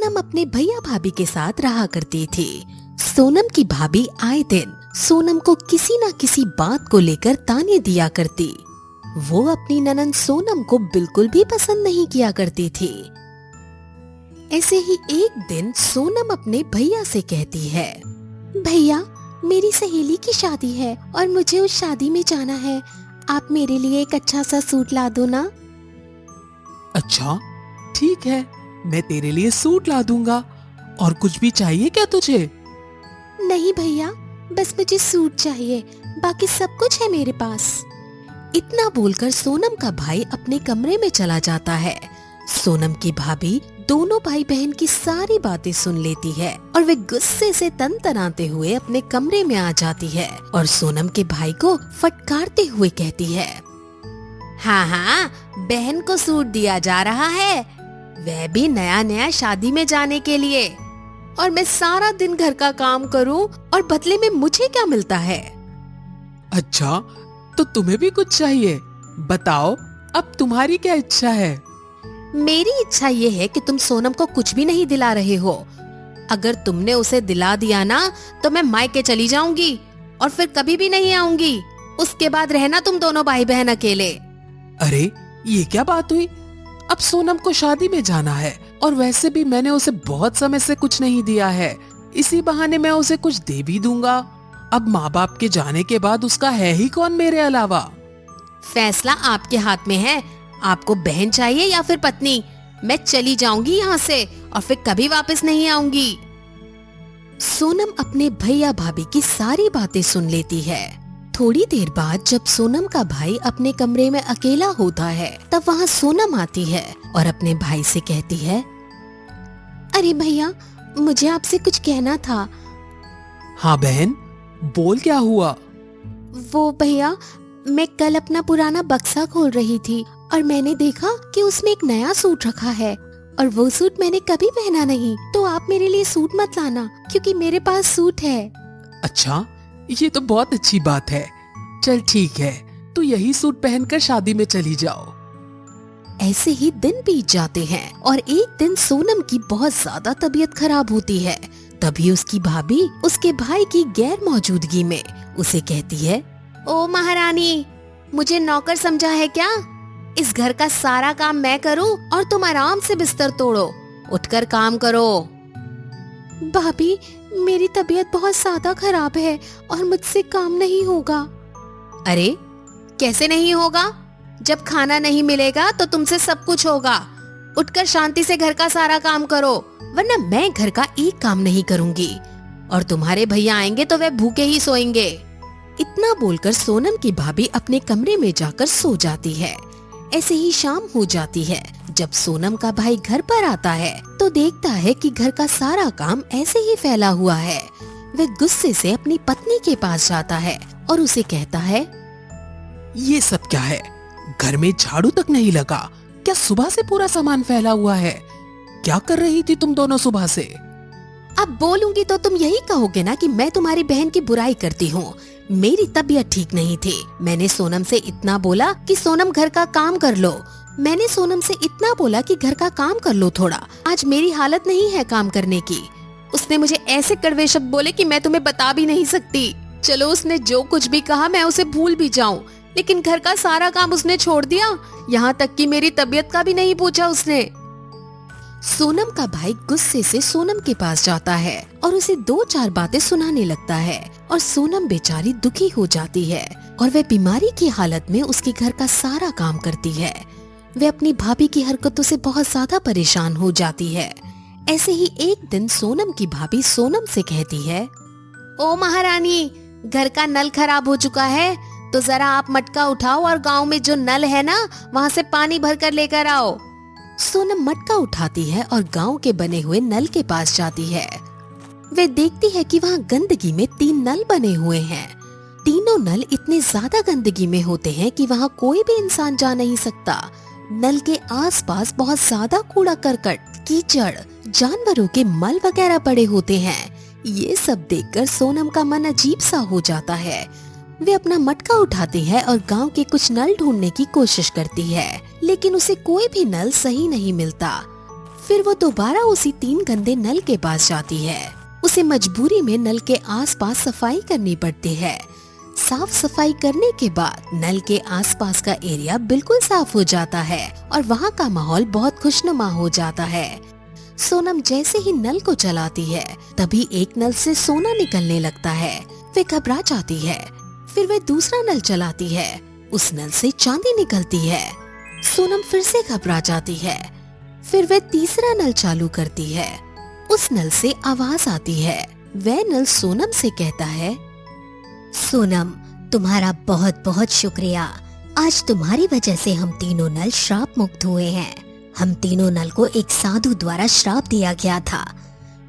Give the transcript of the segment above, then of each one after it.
सोनम अपने भैया भाभी के साथ रहा करती थी। सोनम की भाभी आए दिन सोनम को किसी न किसी बात को लेकर ताने दिया करती। वो अपनी ननंद सोनम को बिल्कुल भी पसंद नहीं किया करती थी। ऐसे ही एक दिन सोनम अपने भैया से कहती है, भैया मेरी सहेली की शादी है और मुझे उस शादी में जाना है। आप मेरे लिए एक अच्छा सा सूट ला दो ना। अच्छा ठीक है, मैं तेरे लिए सूट ला दूंगा। और कुछ भी चाहिए क्या तुझे? नहीं भैया, बस मुझे सूट चाहिए, बाकी सब कुछ है मेरे पास। इतना बोलकर सोनम का भाई अपने कमरे में चला जाता है। सोनम की भाभी दोनों भाई बहन की सारी बातें सुन लेती है और वे गुस्से से तनतनाते हुए अपने कमरे में आ जाती है और सोनम के भाई को फटकारते हुए कहती है, हाँ हाँ, बहन को सूट दिया जा रहा है, वह भी नया नया शादी में जाने के लिए, और मैं सारा दिन घर का काम करूं और बदले में मुझे क्या मिलता है? अच्छा तो तुम्हें भी कुछ चाहिए? बताओ अब तुम्हारी क्या इच्छा है? मेरी इच्छा ये है कि तुम सोनम को कुछ भी नहीं दिला रहे हो। अगर तुमने उसे दिला दिया ना तो मैं मायके चली जाऊंगी और फिर कभी भी नहीं आऊंगी। उसके बाद रहना तुम दोनों भाई बहन अकेले। अरे ये क्या बात हुई? अब सोनम को शादी में जाना है और वैसे भी मैंने उसे बहुत समय से कुछ नहीं दिया है, इसी बहाने मैं उसे कुछ दे भी दूंगा। अब माँ बाप के जाने के बाद उसका है ही कौन मेरे अलावा? फैसला आपके हाथ में है। आपको बहन चाहिए या फिर पत्नी? मैं चली जाऊंगी यहाँ से और फिर कभी वापस नहीं आऊंगी। सोनम अपने भैया भाभी की सारी बातें सुन लेती है। थोड़ी देर बाद जब सोनम का भाई अपने कमरे में अकेला होता है तब वहाँ सोनम आती है और अपने भाई से कहती है, अरे भैया मुझे आपसे कुछ कहना था। हाँ बहन, बोल क्या हुआ? वो भैया, मैं कल अपना पुराना बक्सा खोल रही थी और मैंने देखा कि उसमें एक नया सूट रखा है और वो सूट मैंने कभी पहना नहीं, तो आप मेरे लिए सूट मत लाना क्योंकि मेरे पास सूट है। अच्छा ये तो बहुत अच्छी बात है। चल ठीक है, तू यही सूट पहनकर शादी में चली जाओ। ऐसे ही दिन बीत जाते हैं और एक दिन सोनम की बहुत ज्यादा तबीयत खराब होती है। तभी उसकी भाभी उसके भाई की गैर मौजूदगी में उसे कहती है, ओ महारानी, मुझे नौकर समझा है क्या? इस घर का सारा काम मैं करूं और तुम आराम से बिस्तर तोड़ो। उठकर काम करो। भाभी मेरी तबीयत बहुत ज्यादा खराब है और मुझसे काम नहीं होगा। अरे कैसे नहीं होगा? जब खाना नहीं मिलेगा तो तुमसे सब कुछ होगा। उठकर शांति से घर का सारा काम करो, वरना मैं घर का एक काम नहीं करूंगी और तुम्हारे भैया आएंगे तो वे भूखे ही सोएंगे। इतना बोलकर सोनम की भाभी अपने कमरे में जाकर सो जाती है। ऐसे ही शाम हो जाती है। जब सोनम का भाई घर पर आता है तो देखता है कि घर का सारा काम ऐसे ही फैला हुआ है। वह गुस्से से अपनी पत्नी के पास जाता है और उसे कहता है, ये सब क्या है? घर में झाड़ू तक नहीं लगा क्या? सुबह से पूरा सामान फैला हुआ है। क्या कर रही थी तुम दोनों सुबह से? अब बोलूंगी तो तुम यही कहोगे ना कि मैं तुम्हारी बहन की बुराई करती हूँ। मेरी तबीयत ठीक नहीं थी। मैंने सोनम से इतना बोला कि सोनम घर का काम कर लो। मैंने सोनम से इतना बोला कि घर का काम कर लो थोड़ा। आज मेरी हालत नहीं है काम करने की। उसने मुझे ऐसे कड़वे शब्द बोले कि मैं तुम्हें बता भी नहीं सकती। चलो उसने जो कुछ भी कहा मैं उसे भूल भी जाऊं, लेकिन घर का सारा काम उसने छोड़ दिया। यहाँ तक कि मेरी तबीयत का भी नहीं पूछा उसने। सोनम का भाई गुस्से से सोनम के पास जाता है और उसे 2-4 बातें सुनाने लगता है और सोनम बेचारी दुखी हो जाती है और वह बीमारी की हालत में उसके घर का सारा काम करती है। वह अपनी भाभी की हरकतों से बहुत ज्यादा परेशान हो जाती है। ऐसे ही एक दिन सोनम की भाभी सोनम से कहती है, ओ महारानी, घर का नल खराब हो चुका है, तो जरा आप मटका उठाओ और गांव में जो नल है ना वहाँ से पानी भर कर लेकर आओ। सोनम मटका उठाती है और गांव के बने हुए नल के पास जाती है। वे देखती है कि वहाँ गंदगी में 3 नल बने हुए हैं। तीनों नल इतने ज्यादा गंदगी में होते हैं कि वहाँ कोई भी इंसान जा नहीं सकता। नल के आसपास बहुत ज्यादा कूड़ा करकट, कीचड़, जानवरों के मल वगैरह पड़े होते हैं। ये सब देखकर सोनम का मन अजीब सा हो जाता है। वे अपना मटका उठाती है और गांव के कुछ नल ढूंढने की कोशिश करती है, लेकिन उसे कोई भी नल सही नहीं मिलता। फिर वो दोबारा उसी 3 गंदे नल के पास जाती है। उसे मजबूरी में नल के आसपास सफाई करनी पड़ती है। साफ सफाई करने के बाद नल के आसपास का एरिया बिल्कुल साफ हो जाता है और वहाँ का माहौल बहुत खुशनुमा हो जाता है। सोनम जैसे ही नल को चलाती है तभी एक नल से सोना निकलने लगता है। वे घबरा जाती है। फिर वे दूसरा नल चलाती है, उस नल से चांदी निकलती है। सोनम फिर से घबरा जाती है। फिर वे तीसरा नल चालू करती है, उस नल से आवाज आती है। वह नल सोनम से कहता है, सोनम, तुम्हारा बहुत बहुत शुक्रिया। आज तुम्हारी वजह से हम तीनों नल श्राप मुक्त हुए हैं। हम तीनों नल को एक साधु द्वारा श्राप दिया गया था।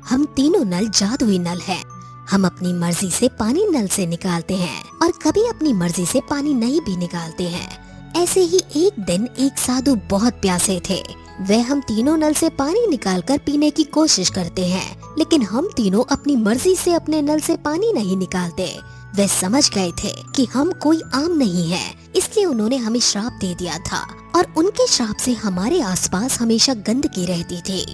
हम तीनों नल जादुई नल हैं। हम अपनी मर्जी से पानी नल से निकालते हैं और कभी अपनी मर्जी से पानी नहीं भी निकालते हैं। ऐसे ही एक दिन एक साधु बहुत प्यासे थे। वह हम तीनों नल से पानी निकालकर पीने की कोशिश करते हैं, लेकिन हम तीनों अपनी मर्जी से अपने नल से पानी नहीं निकालते। वे समझ गए थे कि हम कोई आम नहीं है, इसलिए उन्होंने हमें श्राप दे दिया था और उनके श्राप से हमारे आसपास हमेशा गंदगी रहती थी।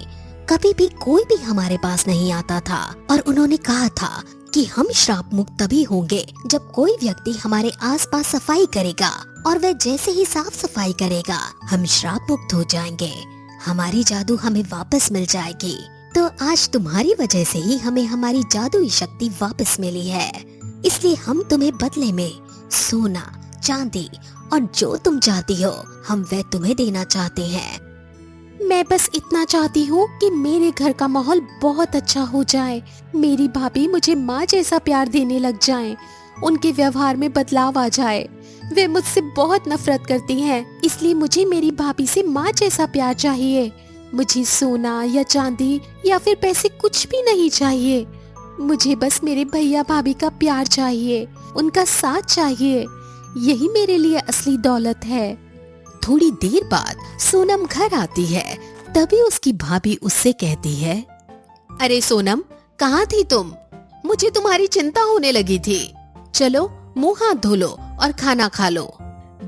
कभी भी कोई भी हमारे पास नहीं आता था और उन्होंने कहा था कि हम श्राप मुक्त तभी होंगे जब कोई व्यक्ति हमारे आसपास सफाई करेगा, और वह जैसे ही साफ सफाई करेगा हम श्राप मुक्त हो जाएंगे। हमारी जादू हमें वापस मिल जाएगी। तो आज तुम्हारी वजह से ही हमें हमारी जादुई शक्ति वापस मिली है, इसलिए हम तुम्हें बदले में सोना, चांदी और जो तुम चाहती हो हम वह तुम्हें देना चाहते हैं। मैं बस इतना चाहती हूँ कि मेरे घर का माहौल बहुत अच्छा हो जाए। मेरी भाभी मुझे माँ जैसा प्यार देने लग जाएं, उनके व्यवहार में बदलाव आ जाए। वे मुझसे बहुत नफरत करती हैं, इसलिए मुझे मेरी भाभी से माँ जैसा प्यार चाहिए। मुझे सोना या चांदी या फिर पैसे कुछ भी नहीं चाहिए। मुझे बस मेरे भैया भाभी का प्यार चाहिए, उनका साथ चाहिए। यही मेरे लिए असली दौलत है। थोड़ी देर बाद सोनम घर आती है, तभी उसकी भाभी उससे कहती है, अरे सोनम, कहाँ थी तुम? मुझे तुम्हारी चिंता होने लगी थी। चलो मुंह हाथ धो लो और खाना खा लो।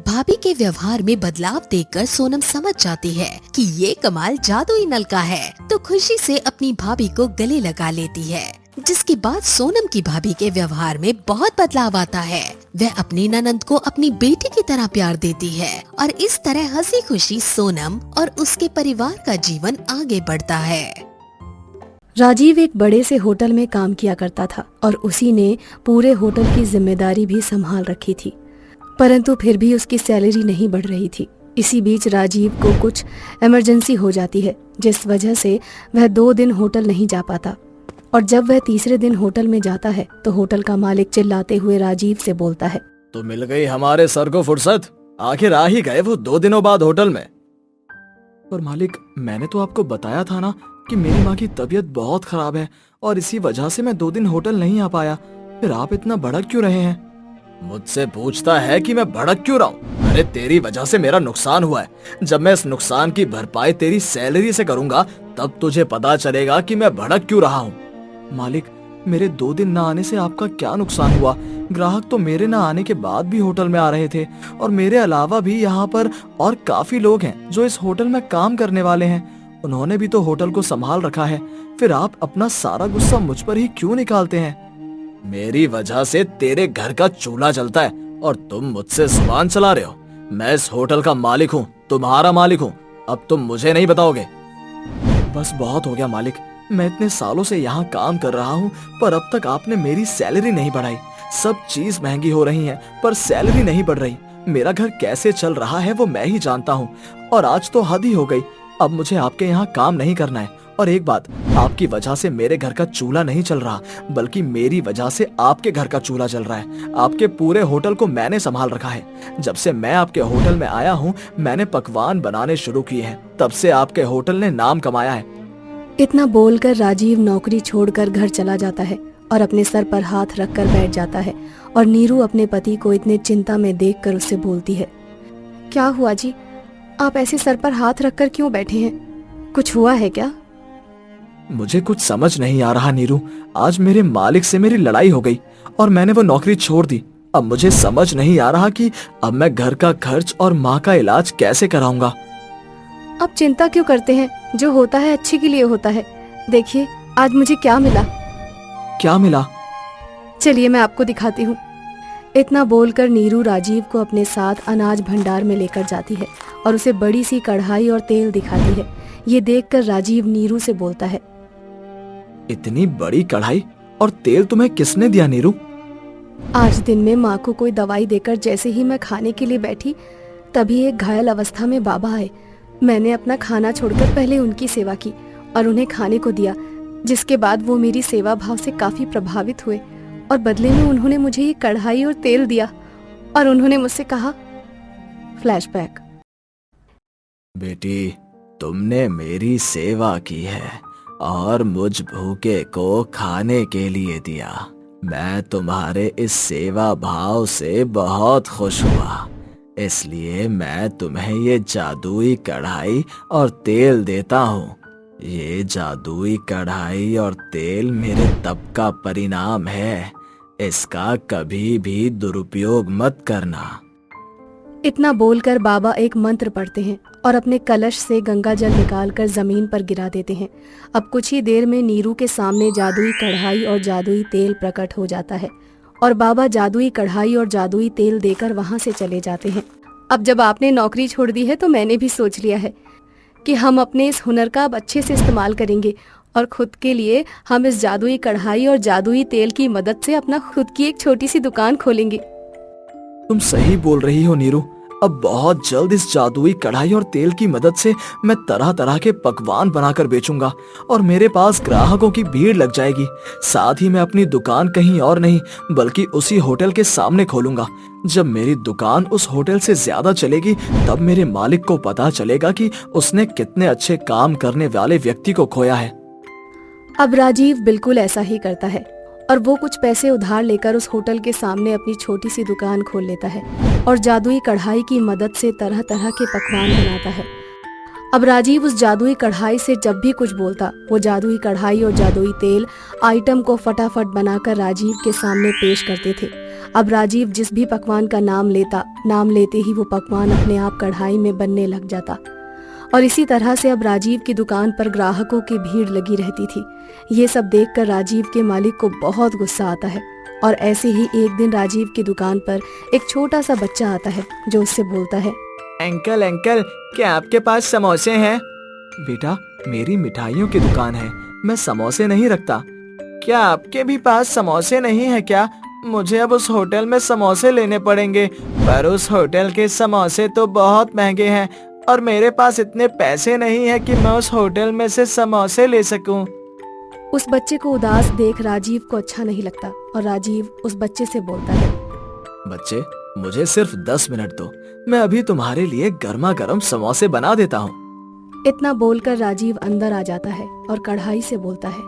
भाभी के व्यवहार में बदलाव देखकर सोनम समझ जाती है कि ये कमाल जादुई नल का है, तो खुशी से अपनी भाभी को गले लगा लेती है। जिसके बाद सोनम की भाभी के व्यवहार में बहुत बदलाव आता है। वह अपनी ननंद को अपनी बेटी की तरह प्यार देती है और इस तरह हंसी खुशी सोनम और उसके परिवार का जीवन आगे बढ़ता है। राजीव एक बड़े से होटल में काम किया करता था और उसी ने पूरे होटल की जिम्मेदारी भी संभाल रखी थी, परंतु फिर भी उसकी सैलरी नहीं बढ़ रही थी। इसी बीच राजीव को कुछ इमरजेंसी हो जाती है, जिस वजह से वह 2 दिन होटल नहीं जा पाता। और जब वह तीसरे दिन होटल में जाता है तो होटल का मालिक चिल्लाते हुए राजीव से बोलता है, तो मिल गई हमारे सर को फुर्सत। आखिर आ ही गए वो 2 दिनों बाद होटल में। पर मालिक, मैंने तो आपको बताया था ना कि मेरी माँ की तबीयत बहुत खराब है और इसी वजह से मैं 2 दिन होटल नहीं आ पाया। फिर आप इतना भड़क क्यों रहे हैं? मुझसे पूछता है कि मैं भड़क क्यों रहा हूँ? अरे तेरी वजह से मेरा नुकसान हुआ है। जब मैं इस नुकसान की भरपाई तेरी सैलरी से करूंगा तब तुझे पता चलेगा कि मैं भड़क क्यों रहा हूँ। मालिक, मेरे 2 दिन ना आने से आपका क्या नुकसान हुआ? ग्राहक तो मेरे ना आने के बाद भी होटल में आ रहे थे और मेरे अलावा भी यहाँ पर और काफी लोग हैं जो इस होटल में काम करने वाले हैं। उन्होंने भी तो होटल को संभाल रखा है। फिर आप अपना सारा गुस्सा मुझ पर ही क्यों निकालते हैं? मेरी वजह से तेरे घर का चूल्हा जलता है और तुम मुझसे जुबान चला रहे हो। मैं इस होटल का मालिक हूँ, तुम्हारा मालिक हूँ। अब तुम मुझे नहीं बताओगे? बस बहुत हो गया मालिक। मैं इतने सालों से यहाँ काम कर रहा हूँ पर अब तक आपने मेरी सैलरी नहीं बढ़ाई। सब चीज महंगी हो रही है पर सैलरी नहीं बढ़ रही। मेरा घर कैसे चल रहा है वो मैं ही जानता हूँ और आज तो हद ही हो गई। अब मुझे आपके यहाँ काम नहीं करना है। और एक बात, आपकी वजह से मेरे घर का चूल्हा नहीं चल रहा बल्कि मेरी वजह से आपके घर का चूल्हा चल रहा है। आपके पूरे होटल को मैंने संभाल रखा है। जब से मैं आपके होटल में आया हूँ मैंने पकवान बनाने शुरू किए हैं, तब से आपके होटल ने नाम कमाया है। इतना बोलकर राजीव नौकरी छोड़कर घर चला जाता है और अपने सर पर हाथ रखकर बैठ जाता है। और नीरू अपने पति को इतने चिंता में देखकर उससे बोलती है, क्या हुआ जी, आप ऐसे सर पर हाथ रखकर क्यों बैठे हैं? कुछ हुआ है क्या? मुझे कुछ समझ नहीं आ रहा नीरू। आज मेरे मालिक से मेरी लड़ाई हो गई और मैंने वो नौकरी छोड़ दी। अब मुझे समझ नहीं आ रहा कि अब मैं घर का खर्च और माँ का इलाज कैसे कराऊंगा। आप चिंता क्यों करते हैं? जो होता है अच्छे के लिए होता है। देखिए आज मुझे क्या मिला। क्या मिला? चलिए मैं आपको दिखाती हूँ। इतना बोलकर नीरू राजीव को अपने साथ अनाज भंडार में लेकर जाती है और उसे बड़ी सी कढ़ाई और तेल दिखाती है। ये देखकर राजीव नीरू से बोलता है, इतनी बड़ी कढ़ाई और तेल तुम्हें किसने दिया नीरू? आज दिन में माँ को कोई दवाई देकर जैसे ही मैं खाने के लिए बैठी, तभी एक घायल अवस्था में बाबा आए। मैंने अपना खाना छोड़कर पहले उनकी सेवा की और उन्हें खाने को दिया, जिसके बाद वो मेरी सेवा भाव से काफी प्रभावित हुए और बदले में उन्होंने मुझे ये कढ़ाई और तेल दिया और उन्होंने मुझसे कहा। फ्लैशबैक। बेटी, तुमने मेरी सेवा की है और मुझ भूखे को खाने के लिए दिया। मैं तुम्हारे इस सेवा भाव से बहुत खुश हुआ, इसलिए मैं तुम्हें ये जादुई कढ़ाई और तेल देता हूँ। ये जादुई कढ़ाई और तेल मेरे तप का परिणाम है। इसका कभी भी दुरुपयोग मत करना। इतना बोलकर बाबा एक मंत्र पढ़ते हैं और अपने कलश से गंगा जल निकालकर जमीन पर गिरा देते हैं। अब कुछ ही देर में नीरू के सामने जादुई कढ़ाई और जादुई तेल प्रकट हो जाता है और बाबा जादुई कढ़ाई और जादुई तेल देकर वहां से चले जाते हैं। अब जब आपने नौकरी छोड़ दी है तो मैंने भी सोच लिया है कि हम अपने इस हुनर का अब अच्छे से इस्तेमाल करेंगे और खुद के लिए हम इस जादुई कढ़ाई और जादुई तेल की मदद से अपना खुद की एक छोटी सी दुकान खोलेंगे। तुम सही बोल रही हो नीरू। अब बहुत जल्द इस जादुई कढ़ाई और तेल की मदद से मैं तरह तरह के पकवान बनाकर बेचूंगा और मेरे पास ग्राहकों की भीड़ लग जाएगी। साथ ही मैं अपनी दुकान कहीं और नहीं बल्कि उसी होटल के सामने खोलूंगा। जब मेरी दुकान उस होटल से ज्यादा चलेगी तब मेरे मालिक को पता चलेगा कि उसने कितने अच्छे काम करने वाले व्यक्ति को खोया है। अब राजीव बिल्कुल ऐसा ही करता है और वो कुछ पैसे उधार लेकर उस होटल के सामने अपनी छोटी सी दुकान खोल लेता है और जादुई कढ़ाई की मदद से तरह तरह के पकवान बनाता है। अब राजीव उस जादुई कढ़ाई से जब भी कुछ बोलता, वो जादुई कढ़ाई और जादुई तेल आइटम को फटाफट बनाकर राजीव के सामने पेश करते थे। अब राजीव जिस भी पकवान का नाम लेता, नाम लेते ही वो पकवान अपने आप कढ़ाई में बनने लग जाता और इसी तरह से अब राजीव की दुकान पर ग्राहकों की भीड़ लगी रहती थी। ये सब देखकर राजीव के मालिक को बहुत गुस्सा आता है और ऐसे ही एक दिन राजीव की दुकान पर एक छोटा सा बच्चा आता है जो उससे बोलता है, अंकल अंकल, क्या आपके पास समोसे हैं? बेटा, मेरी मिठाइयों की दुकान है, मैं समोसे नहीं रखता। क्या आपके भी पास समोसे नहीं है क्या? मुझे अब उस होटल में समोसे लेने पड़ेंगे, पर उस होटल के समोसे तो बहुत महंगे हैं और मेरे पास इतने पैसे नहीं है कि मैं उस होटल में से समोसे ले सकूं। उस बच्चे को उदास देख राजीव को अच्छा नहीं लगता और राजीव उस बच्चे से बोलता है, बच्चे, मुझे सिर्फ 10 मिनट दो, मैं अभी तुम्हारे लिए गर्मा गर्म समोसे बना देता हूँ। इतना बोलकर राजीव अंदर आ जाता है और कढ़ाई से बोलता है,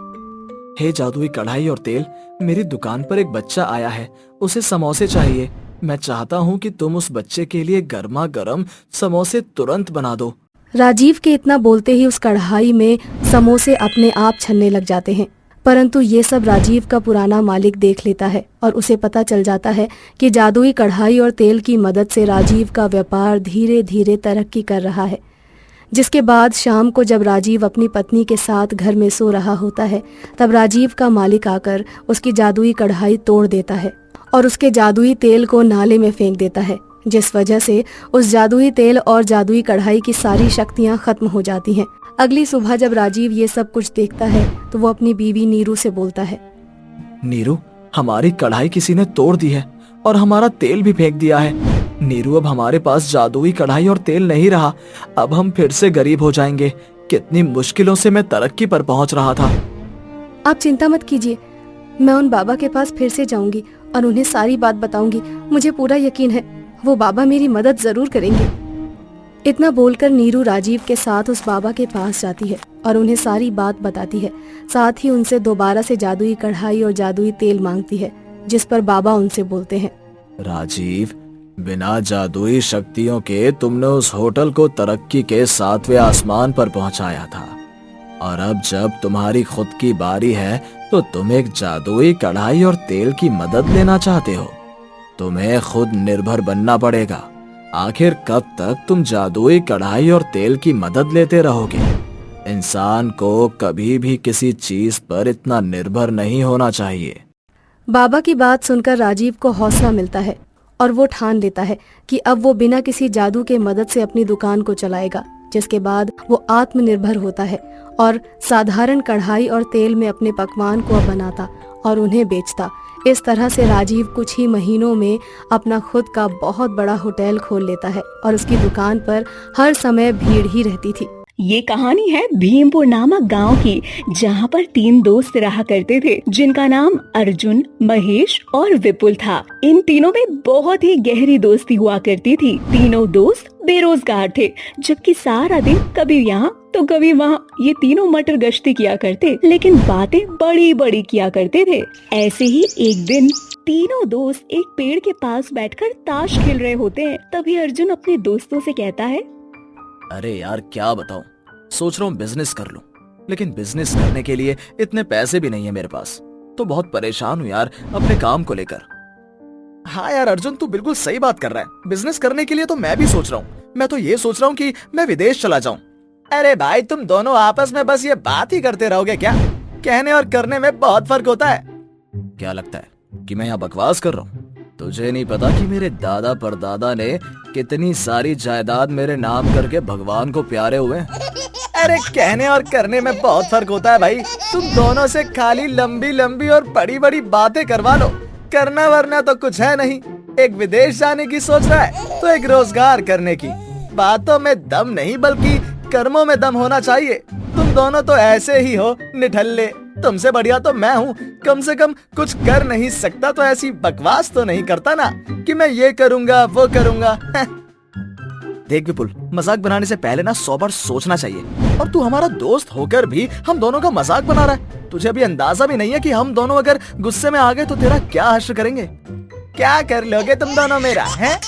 हे जादुई कढ़ाई और तेल, मेरी दुकान पर एक बच्चा आया है, उसे समोसे चाहिए। मैं चाहता हूँ कि तुम उस बच्चे के लिए गर्मा गर्म समोसे तुरंत बना दो। राजीव के इतना बोलते ही उस कढ़ाई में समोसे अपने आप छनने लग जाते हैं, परंतु ये सब राजीव का पुराना मालिक देख लेता है और उसे पता चल जाता है कि जादुई कढ़ाई और तेल की मदद से राजीव का व्यापार धीरे धीरे तरक्की कर रहा है। जिसके बाद शाम को जब राजीव अपनी पत्नी के साथ घर में सो रहा होता है, तब राजीव का मालिक आकर उसकी जादुई कढ़ाई तोड़ देता है और उसके जादुई तेल को नाले में फेंक देता है, जिस वजह से उस जादुई तेल और जादुई कढ़ाई की सारी शक्तियां खत्म हो जाती हैं। अगली सुबह जब राजीव ये सब कुछ देखता है तो वो अपनी बीवी नीरू से बोलता है, नीरू, हमारी कढ़ाई किसी ने तोड़ दी है और हमारा तेल भी फेंक दिया है। नीरू, अब हमारे पास जादुई कढ़ाई और तेल नहीं रहा, अब हम फिर से गरीब हो जाएंगे। कितनी मुश्किलों से मैं तरक्की पर पहुंच रहा था। आप चिंता मत कीजिए, मैं उन बाबा के पास फिर से जाऊंगी और उन्हें सारी बात बताऊंगी। मुझे पूरा यकीन है वो बाबा मेरी मदद जरूर करेंगे। इतना बोलकर नीरू राजीव के साथ उस बाबा के पास जाती है और उन्हें सारी बात बताती है। साथ ही उनसे दोबारा से जादुई कढ़ाई और जादुई तेल मांगती है, जिस पर बाबा उनसे बोलते हैं, राजीव, बिना जादुई शक्तियों के तुमने उस होटल को तरक्की के 7वें आसमान पर पहुंचाया था और अब जब तुम्हारी खुद की बारी है तो तुम एक जादुई कढ़ाई और तेल की मदद लेना चाहते हो। तुम्हें खुद निर्भर बनना पड़ेगा आखिर कब तक तुम जादुई कढ़ाई और तेल की मदद लेते रहोगे? इंसान को कभी भी किसी चीज पर इतना निर्भर नहीं होना चाहिए। बाबा की बात सुनकर राजीव को हौसला मिलता है और वो ठान लेता है कि अब वो बिना किसी जादू के मदद से अपनी दुकान को चलाएगा, जिसके बाद वो आत्मनिर्भर होता है और साधारण कढ़ाई और तेल में अपने पकवान को बनाता और उन्हें बेचता। इस तरह से राजीव कुछ ही महीनों में अपना खुद का बहुत बड़ा होटल खोल लेता है और उसकी दुकान पर हर समय भीड़ ही रहती थी। ये कहानी है भीमपुर नामक गांव की, जहां पर 3 दोस्त रहा करते थे जिनका नाम अर्जुन, महेश और विपुल था। इन तीनों में बहुत ही गहरी दोस्ती हुआ करती थी। तीनों दोस्त बेरोजगार थे, जबकि सारा दिन कभी यहाँ तो कभी वहाँ ये तीनों मटर गश्ती किया करते, लेकिन बातें बड़ी बड़ी किया करते थे। ऐसे ही एक दिन तीनों दोस्त एक पेड़ के पास बैठकर ताश खेल रहे होते हैं। तभी अर्जुन अपने दोस्तों से कहता है, अरे यार क्या बताऊं, सोच रहा हूँ बिजनेस कर लूं, लेकिन बिजनेस करने के लिए इतने पैसे भी नहीं है मेरे पास, तो बहुत परेशान हूँ यार अपने काम को लेकर। हाँ यार अर्जुन, तू बिल्कुल सही बात कर रहा है। बिजनेस करने के लिए तो मैं भी सोच रहा हूँ। मैं तो ये सोच रहा हूँ कि मैं विदेश चला जाऊँ। अरे भाई, तुम दोनों आपस में बस ये बात ही करते रहोगे क्या? कहने और करने में बहुत फर्क होता है। क्या लगता है कि मैं यहाँ बकवास कर रहा हूँ? तुझे नहीं पता कि मेरे दादा परदादा ने कितनी सारी जायदाद मेरे नाम करके भगवान को प्यारे हुए। अरे कहने और करने में बहुत फर्क होता है भाई। तुम दोनों से खाली लंबी लंबी और बड़ी बड़ी बातें करवा लो, करना वरना तो कुछ है नहीं। एक विदेश जाने की सोच रहा है तो एक रोजगार करने की। बातों में दम नहीं बल्कि कर्मों में दम होना चाहिए। तुम दोनों तो ऐसे ही हो निठल्ले। तुमसे बढ़िया तो मैं हूँ, कम से कम कुछ कर नहीं सकता तो ऐसी बकवास तो नहीं करता ना कि मैं ये करूँगा वो करूँगा। देख विपुल, मजाक बनाने से पहले ना 100 बार सोचना चाहिए। और तू हमारा दोस्त होकर भी हम दोनों का मजाक बना रहा है। तुझे अभी अंदाजा भी नहीं है कि हम दोनों अगर गुस्से में आ गए तो तेरा क्या हश्र करेंगे। क्या कर लोगे तुम दोनों मेरा, हैं?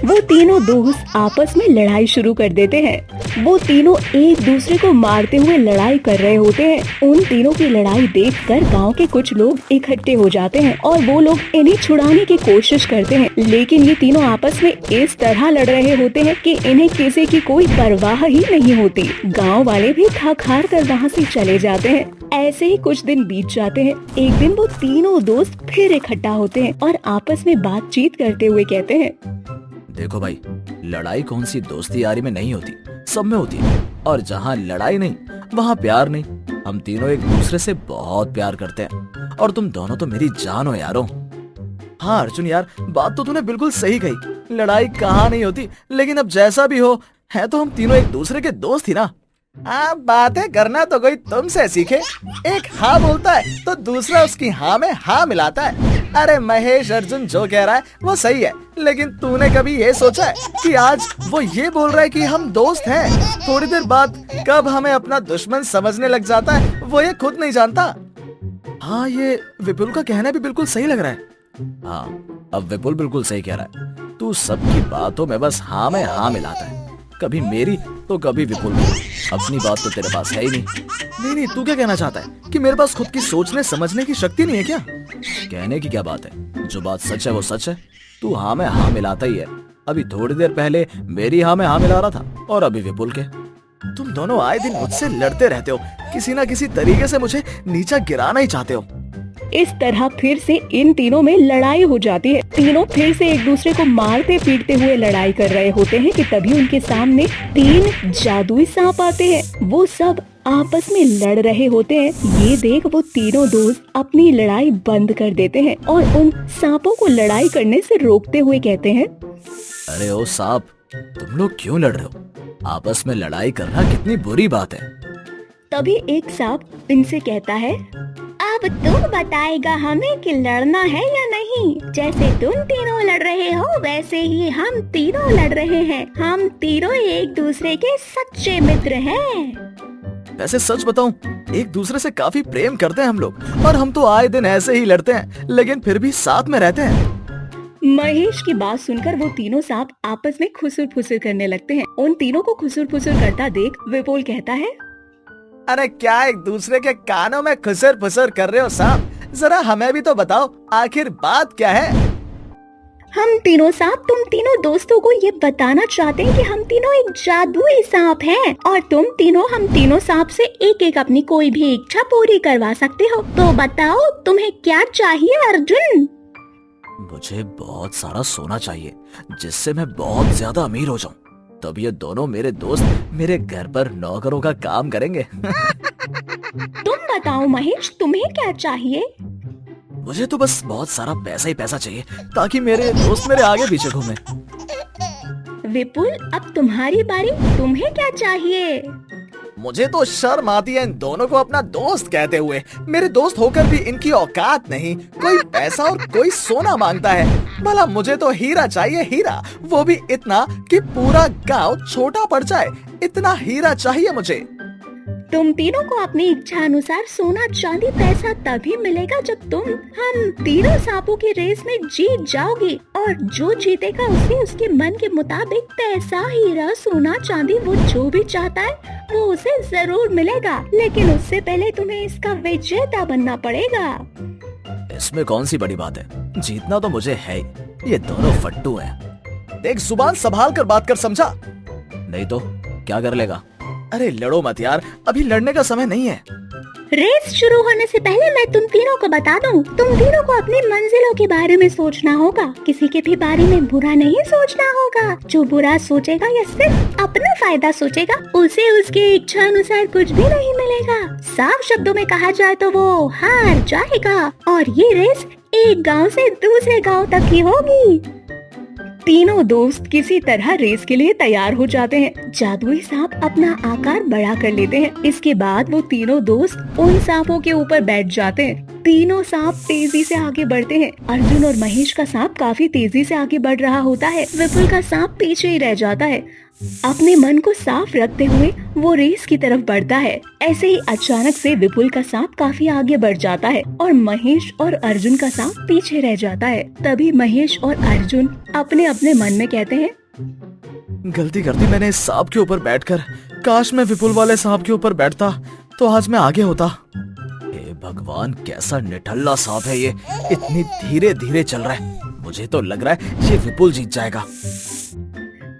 वो तीनों दोस्त आपस में लड़ाई शुरू कर देते हैं। वो तीनों एक दूसरे को मारते हुए लड़ाई कर रहे होते हैं। उन तीनों की लड़ाई देखकर गांव के कुछ लोग इकट्ठे हो जाते हैं और वो लोग इन्हें छुड़ाने की कोशिश करते हैं, लेकिन ये तीनों आपस में इस तरह लड़ रहे होते हैं कि इन्हें किसी की कोई परवाह ही नहीं होती। गाँव वाले भी थक हार कर वहाँ से चले जाते हैं। ऐसे ही कुछ दिन बीत जाते हैं। एक दिन वो तीनों दोस्त फिर इकट्ठा होते हैं और आपस में बातचीत करते हुए कहते हैं, देखो भाई, लड़ाई कौन सी दोस्ती यारी में नहीं होती, सब में होती है। और जहाँ लड़ाई नहीं वहाँ प्यार नहीं। हम तीनों एक दूसरे से बहुत प्यार करते हैं और तुम दोनों तो मेरी जान हो यारो। हाँ अर्जुन यार, बात तो तूने बिल्कुल सही कही। लड़ाई कहाँ नहीं होती, लेकिन अब जैसा भी हो, है तो हम तीनों एक दूसरे के दोस्त ही ना। बातें करना तो कोई तुमसे सीखे। एक हाँ बोलता है तो दूसरा उसकी हाँ में हाँ मिलाता है। अरे महेश, अर्जुन जो कह रहा है वो सही है, लेकिन तूने कभी ये सोचा है कि आज वो ये बोल रहा है कि हम दोस्त हैं, थोड़ी देर बाद कब हमें अपना दुश्मन समझने लग जाता है वो ये खुद नहीं जानता। हाँ, ये विपुल का कहना भी बिल्कुल सही लग रहा है। हाँ, अब विपुल बिल्कुल सही कह रहा है। तू सबकी बातों में बस हाँ में हाँ मिलाता है, कभी मेरी तो कभी विपुल की। अपनी बात तो तेरे पास है ही नहीं। तू क्या कहना चाहता है कि मेरे पास खुद की सोचने समझने की शक्ति नहीं है क्या? कहने की क्या बात है, जो बात सच है वो सच है। तू हाँ में हाँ मिलाता ही है। अभी थोड़ी देर पहले मेरी हाँ में हाँ मिला रहा था और अभी विपुल के। तुम दोनों आए दिन मुझसे लड़ते रहते हो, किसी ना किसी तरीके से मुझे नीचा गिराना ही चाहते हो। इस तरह फिर से इन तीनों में लड़ाई हो जाती है। तीनों फिर से एक दूसरे को मारते पीटते हुए लड़ाई कर रहे होते हैं कि तभी उनके सामने 3 जादुई सांप आते हैं। वो सब आपस में लड़ रहे होते हैं। ये देख वो तीनों दोस्त अपनी लड़ाई बंद कर देते हैं और उन सांपों को लड़ाई करने से रोकते हुए कहते हैं, अरे ओ सांप, तुम लोग क्यों लड़ रहे हो? आपस में लड़ाई करना कितनी बुरी बात है। तभी एक सांप इनसे कहता है, अब तुम बताएगा हमें कि लड़ना है या नहीं। जैसे तुम तीनों लड़ रहे हो वैसे ही हम तीनों लड़ रहे हैं। हम तीनों एक दूसरे के सच्चे मित्र हैं। वैसे सच बताऊं, एक दूसरे से काफी प्रेम करते हैं हम लोग, और हम तो आए दिन ऐसे ही लड़ते हैं, लेकिन फिर भी साथ में रहते हैं। महेश की बात सुनकर वो तीनों सांप आपस में खुसुर फुसुर करने लगते हैं। उन तीनों को खुसुर फुसुर करता देख विपुल कहता है, अरे क्या एक दूसरे के कानों में खुसर फुसर कर रहे हो सांप? जरा हमें भी तो बताओ, आखिर बात क्या है? हम तीनों सांप तुम तीनों दोस्तों को ये बताना चाहते हैं कि हम तीनों एक जादुई सांप हैं और तुम तीनों हम तीनों सांप से एक एक अपनी कोई भी इच्छा पूरी करवा सकते हो। तो बताओ तुम्हें क्या चाहिए अर्जुन? मुझे बहुत सारा सोना चाहिए जिससे मैं बहुत ज्यादा अमीर हो जाऊं। तब ये दोनों मेरे दोस्त मेरे घर पर नौकरों का काम करेंगे। तुम बताओ महेश, तुम्हें क्या चाहिए? मुझे तो बस बहुत सारा पैसा ही पैसा चाहिए ताकि मेरे दोस्त मेरे आगे पीछे घूमे। विपुल, अब तुम्हारी बारी, तुम्हें क्या चाहिए? मुझे तो शर्म आती है इन दोनों को अपना दोस्त कहते हुए। मेरे दोस्त होकर भी इनकी औकात नहीं। कोई पैसा और कोई सोना मांगता है। भला मुझे तो हीरा चाहिए, हीरा, वो भी इतना कि पूरा गांव छोटा पड़ जाए। इतना हीरा चाहिए मुझे। तुम तीनों को अपनी इच्छा अनुसार सोना चांदी पैसा तभी मिलेगा जब तुम हम तीनों सांपों की रेस में जीत जाओगी और जो जीतेगा उसे उसके मन के मुताबिक पैसा हीरा सोना चांदी वो जो भी चाहता है वो उसे जरूर मिलेगा। लेकिन उससे पहले तुम्हें इसका विजेता बनना पड़ेगा। इसमें कौन सी बड़ी बात है, जीतना तो मुझे है ही। ये दोनों फट्टू हैं। देख, जुबान संभाल कर बात कर, समझा? नहीं तो क्या कर लेगा? अरे लड़ो मत यार, अभी लड़ने का समय नहीं है। रेस शुरू होने से पहले मैं तुम तीनों को बता दूं, तुम तीनों को अपनी मंजिलों के बारे में सोचना होगा। किसी के भी बारे में बुरा नहीं सोचना होगा। जो बुरा सोचेगा या सिर्फ अपना फायदा सोचेगा उसे उसकी इच्छा अनुसार कुछ भी नहीं मिलेगा। साफ शब्दों में कहा जाए तो वो हार जाएगा और ये रेस एक गांव से दूसरे गांव तक की होगी। तीनों दोस्त किसी तरह रेस के लिए तैयार हो जाते हैं। जादुई सांप अपना आकार बड़ा कर लेते हैं। इसके बाद वो तीनों दोस्त उन सांपों के ऊपर बैठ जाते हैं। तीनों सांप तेजी से आगे बढ़ते हैं। अर्जुन और महेश का सांप काफी तेजी से आगे बढ़ रहा होता है। विपुल का सांप पीछे ही रह जाता है। अपने मन को साफ रखते हुए वो रेस की तरफ बढ़ता है। ऐसे ही अचानक से विपुल का सांप काफी आगे बढ़ जाता है और महेश और अर्जुन का सांप पीछे रह जाता है। तभी महेश और अर्जुन अपने अपने मन में कहते हैं, गलती कर दी मैंने इस सांप के ऊपर बैठकर। काश मैं विपुल वाले सांप के ऊपर बैठता तो आज मैं आगे होता। हे भगवान, कैसा निठल्ला सांप है ये, इतनी धीरे धीरे चल रहा है। मुझे तो लग रहा है ये विपुल जीत जाएगा।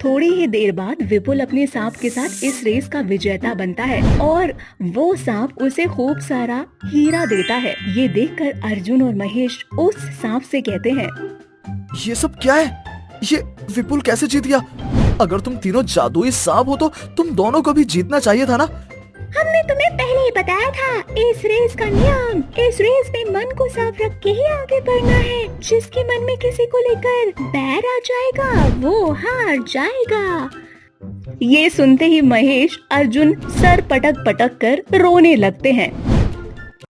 थोड़ी ही देर बाद विपुल अपने सांप के साथ इस रेस का विजेता बनता है और वो सांप उसे खूब सारा हीरा देता है। ये देखकर अर्जुन और महेश उस सांप से कहते हैं, ये सब क्या है? ये विपुल कैसे जीत गया? अगर तुम तीनों जादुई सांप हो तो तुम दोनों को भी जीतना चाहिए था ना। हमने तुम्हें पहले ही बताया था इस रेस का नियम। इस रेस में मन को साफ रख के ही आगे बढ़ना है। जिसके मन में किसी को लेकर बैर आ जाएगा वो हार जाएगा। ये सुनते ही महेश अर्जुन सर पटक पटक कर रोने लगते हैं।